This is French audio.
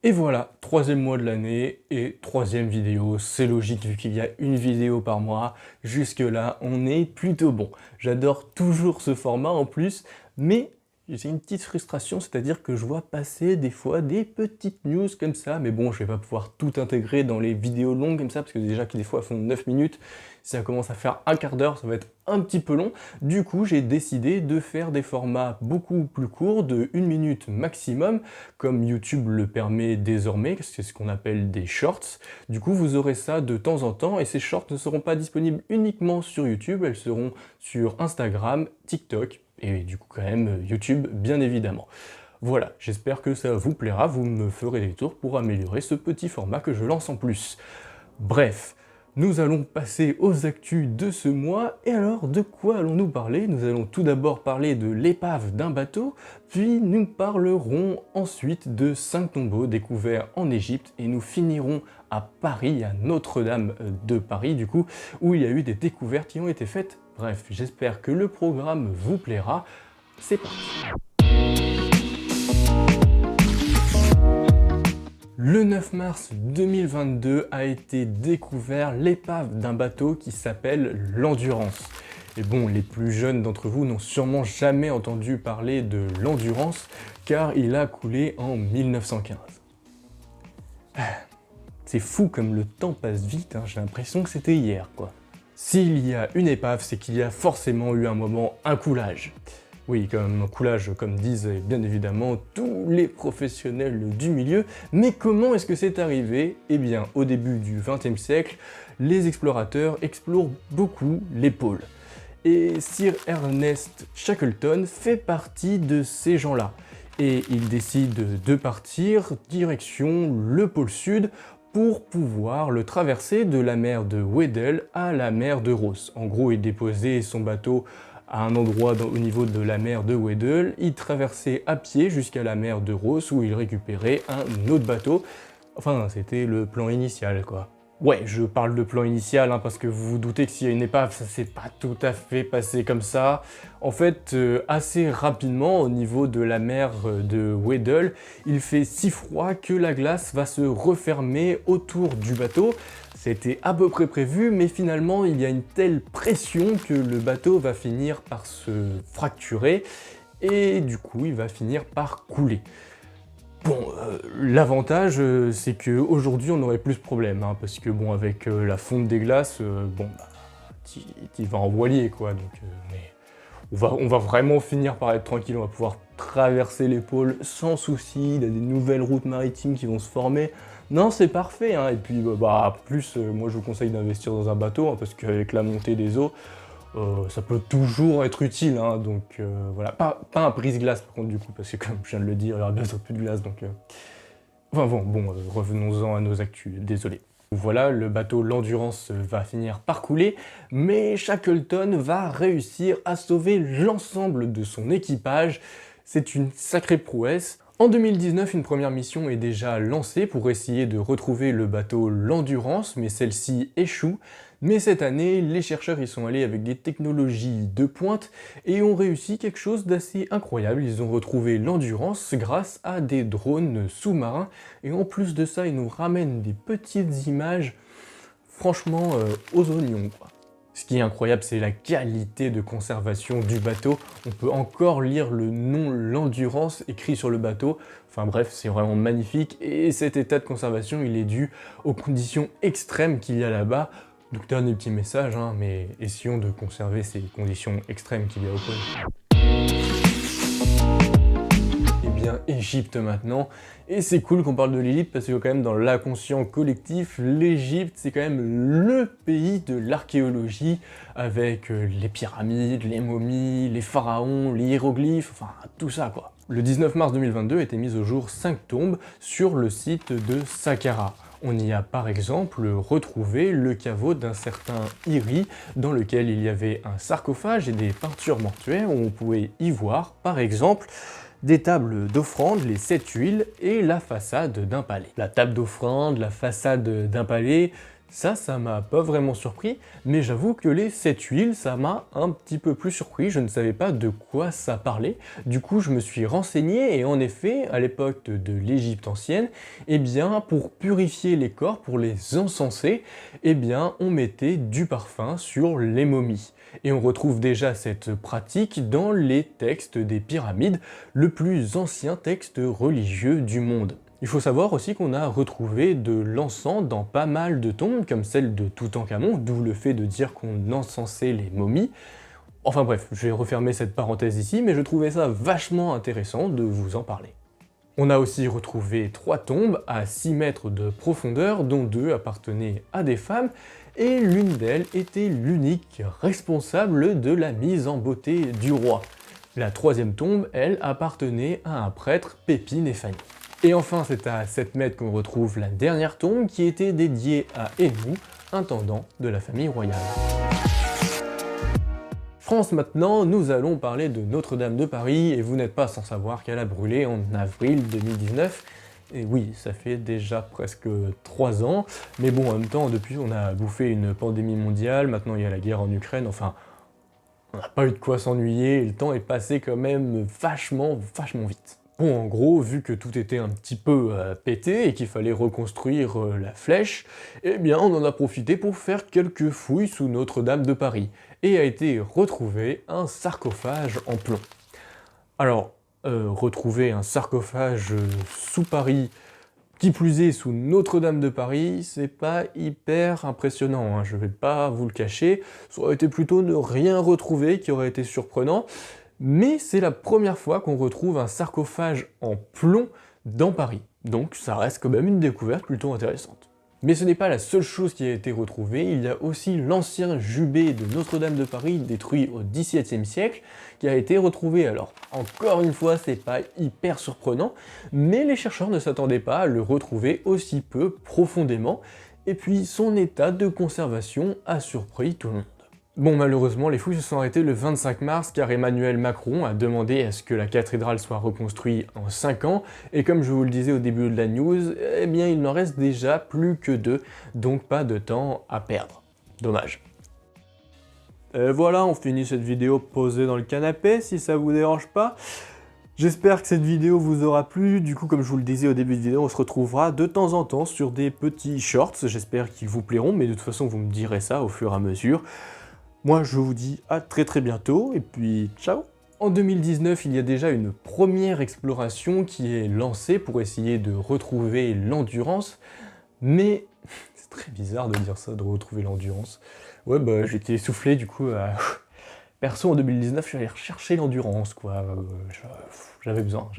Et voilà, troisième mois de l'année et troisième vidéo, c'est logique vu qu'il y a une vidéo par mois, jusque là on est plutôt bon. J'adore toujours ce format en plus, mais j'ai une petite frustration, c'est-à-dire que je vois passer des fois des petites news comme ça, mais bon je vais pas pouvoir tout intégrer dans les vidéos longues comme ça, parce que déjà que des fois elles font 9 minutes, si ça commence à faire un quart d'heure ça va être un petit peu long. Du coup j'ai décidé de faire des formats beaucoup plus courts, de 1 minute maximum, comme YouTube le permet désormais, c'est ce qu'on appelle des shorts. Du coup, vous aurez ça de temps en temps, et ces shorts ne seront pas disponibles uniquement sur YouTube, elles seront sur Instagram, TikTok, et du coup quand même YouTube, bien évidemment. Voilà, j'espère que ça vous plaira, vous me ferez des tours pour améliorer ce petit format que je lance en plus. Bref, nous allons passer aux actus de ce mois, et alors de quoi allons-nous parler? Nous allons tout d'abord parler de l'épave d'un bateau, puis nous parlerons ensuite de 5 tombeaux découverts en Égypte, et nous finirons à Paris, à Notre-Dame de Paris du coup, où il y a eu des découvertes qui ont été faites. Bref, j'espère que le programme vous plaira, c'est parti. Le 9 mars 2022 a été découvert l'épave d'un bateau qui s'appelle l'Endurance. Et bon, les plus jeunes d'entre vous n'ont sûrement jamais entendu parler de l'Endurance, car il a coulé en 1915. C'est fou comme le temps passe vite, hein, j'ai l'impression que c'était hier, quoi. S'il y a une épave, c'est qu'il y a forcément eu un moment, un coulage. Oui, comme coulage, comme disent bien évidemment tous les professionnels du milieu. Mais comment est-ce que c'est arrivé? Eh bien, au début du XXe siècle, les explorateurs explorent beaucoup les pôles. Et Sir Ernest Shackleton fait partie de ces gens-là. Et il décide de partir direction le pôle sud pour pouvoir le traverser de la mer de Weddell à la mer de Ross. En gros, il déposait son bateau à un endroit au niveau de la mer de Weddell, il traversait à pied jusqu'à la mer de Ross où il récupérait un autre bateau. Enfin, c'était le plan initial, quoi. Ouais, je parle de plan initial, hein, parce que vous vous doutez que s'il y a une épave, ça s'est pas tout à fait passé comme ça. En fait, assez rapidement, au niveau de la mer de Weddell, il fait si froid que la glace va se refermer autour du bateau. C'était à peu près prévu, mais finalement, il y a une telle pression que le bateau va finir par se fracturer, et du coup, il va finir par couler. Bon, l'avantage, c'est qu'aujourd'hui, on n'aurait plus ce problème, hein, parce que bon, avec la fonte des glaces, bon, bah, t'y vas en voilier, quoi, donc, mais on va vraiment finir par être tranquille, on va pouvoir traverser les pôles sans souci, il y a des nouvelles routes maritimes qui vont se former. Non, c'est parfait, hein, et puis, bah, plus, moi, je vous conseille d'investir dans un bateau, hein, parce qu'avec la montée des eaux, ça peut toujours être utile, hein, donc voilà. Pas un brise-glace par contre du coup, parce que comme je viens de le dire, il y aura bientôt plus de glace, donc... Enfin bon, revenons-en à nos actus, désolé. Voilà, le bateau l'Endurance va finir par couler, mais Shackleton va réussir à sauver l'ensemble de son équipage. C'est une sacrée prouesse. En 2019, une première mission est déjà lancée pour essayer de retrouver le bateau l'Endurance, mais celle-ci échoue. Mais cette année, les chercheurs y sont allés avec des technologies de pointe et ont réussi quelque chose d'assez incroyable. Ils ont retrouvé l'Endurance grâce à des drones sous-marins, et en plus de ça, ils nous ramènent des petites images, franchement, aux oignons, quoi. Ce qui est incroyable, c'est la qualité de conservation du bateau. On peut encore lire le nom l'Endurance écrit sur le bateau. Enfin bref, c'est vraiment magnifique. Et cet état de conservation, il est dû aux conditions extrêmes qu'il y a là-bas. Donc dernier petit message, hein, mais essayons de conserver ces conditions extrêmes qu'il y a au pôle. Eh bien, Égypte maintenant. Et c'est cool qu'on parle de l'Égypte parce que quand même dans l'inconscient collectif, l'Égypte c'est quand même le pays de l'archéologie avec les pyramides, les momies, les pharaons, les hiéroglyphes, enfin tout ça quoi. Le 19 mars 2022 était mis au jour 5 tombes sur le site de Saqqara. On y a par exemple retrouvé le caveau d'un certain Iri dans lequel il y avait un sarcophage et des peintures mortuaires où on pouvait y voir par exemple des tables d'offrande, les 7 huiles et la façade d'un palais. La table d'offrande, la façade d'un palais, Ça m'a pas vraiment surpris, mais j'avoue que les 7 huiles, ça m'a un petit peu plus surpris, je ne savais pas de quoi ça parlait. Du coup, je me suis renseigné et en effet, à l'époque de l'Égypte ancienne, eh bien, pour purifier les corps, pour les encenser, eh bien, on mettait du parfum sur les momies. Et on retrouve déjà cette pratique dans les textes des pyramides, le plus ancien texte religieux du monde. Il faut savoir aussi qu'on a retrouvé de l'encens dans pas mal de tombes, comme celle de Toutankhamon, d'où le fait de dire qu'on encensait les momies. Enfin bref, je vais refermer cette parenthèse ici, mais je trouvais ça vachement intéressant de vous en parler. On a aussi retrouvé 3 tombes à 6 mètres de profondeur, dont 2 appartenaient à des femmes, et l'une d'elles était l'unique responsable de la mise en beauté du roi. La 3e tombe, elle, appartenait à un prêtre, Pépine et Fanny. Et enfin, c'est à 7 mètres qu'on retrouve la dernière tombe qui était dédiée à Hémou, intendant de la famille royale. France maintenant, nous allons parler de Notre-Dame de Paris, et vous n'êtes pas sans savoir qu'elle a brûlé en avril 2019. Et oui, ça fait déjà presque 3 ans, mais bon, en même temps, depuis on a bouffé une pandémie mondiale, maintenant il y a la guerre en Ukraine, enfin, on n'a pas eu de quoi s'ennuyer, et le temps est passé quand même vachement vite. Bon, en gros, vu que tout était un petit peu pété et qu'il fallait reconstruire la flèche, eh bien on en a profité pour faire quelques fouilles sous Notre-Dame de Paris, et a été retrouvé un sarcophage en plomb. Alors, retrouver un sarcophage sous Paris, qui plus est sous Notre-Dame de Paris, c'est pas hyper impressionnant, hein, je vais pas vous le cacher, ça aurait été plutôt ne rien retrouver qui aurait été surprenant, mais c'est la première fois qu'on retrouve un sarcophage en plomb dans Paris, donc ça reste quand même une découverte plutôt intéressante. Mais ce n'est pas la seule chose qui a été retrouvée, il y a aussi l'ancien jubé de Notre-Dame de Paris détruit au XVIIe siècle qui a été retrouvé. Alors encore une fois, c'est pas hyper surprenant, mais les chercheurs ne s'attendaient pas à le retrouver aussi peu profondément, et puis son état de conservation a surpris tout le monde. Bon, malheureusement, les fouilles se sont arrêtées le 25 mars car Emmanuel Macron a demandé à ce que la cathédrale soit reconstruite en 5 ans, et comme je vous le disais au début de la news, eh bien il n'en reste déjà plus que 2, donc pas de temps à perdre. Dommage. Et voilà, on finit cette vidéo posée dans le canapé, si ça vous dérange pas. J'espère que cette vidéo vous aura plu, du coup comme je vous le disais au début de vidéo, on se retrouvera de temps en temps sur des petits shorts, j'espère qu'ils vous plairont, mais de toute façon vous me direz ça au fur et à mesure. Moi, je vous dis à très bientôt, et puis ciao! En 2019, il y a déjà une première exploration qui est lancée pour essayer de retrouver l'endurance, mais c'est très bizarre de dire ça, de retrouver l'endurance. Ouais, bah j'étais essoufflé du coup. Perso, en 2019, je suis allé rechercher l'endurance, quoi. J'avais besoin.